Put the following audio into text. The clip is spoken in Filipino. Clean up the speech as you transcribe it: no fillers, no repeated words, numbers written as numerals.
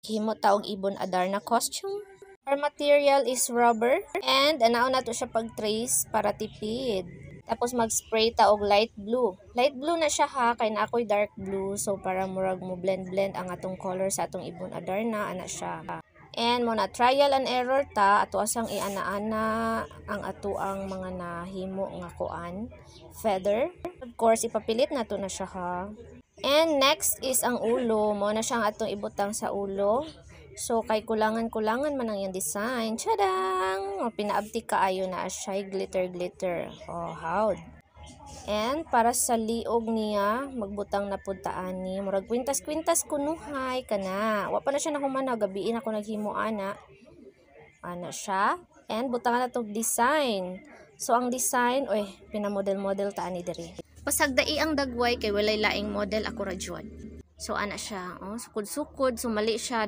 Himo taog ibon adar na costume. Our material is rubber and anaon nato siya pag-trace para tipid. Tapos mag-spray ta og light blue. Light blue na siya ha kay na ako'y dark blue, so para murag mo blend ang atong color sa atong ibon adar na ana siya. And muna trial and error ta ato asang iana-ana ang ato ang mga nahimo nga kuan feather. Of course ipapilit nato na siya ha. And next is ang ulo. Mo na siyang atong ibutang sa ulo. So, kay kulangan-kulangan man ang yung design. Tadang! O, pinaabti kaayo na siya. Glitter. O, howd. And, para sa liog niya, magbutang na puntaan ni. Murag kwintas-kwintas kunuhay ka na. Wa pa na siya nakumana. Gabiin ako naghimo ana. Ana siya. And, butangan na itong design. So, ang design, pinamodel-model taan ni diri. Pasagdai ang dagway kay walay laing model ako ra jud. So ana siya, sukod-sukod, sumali siya.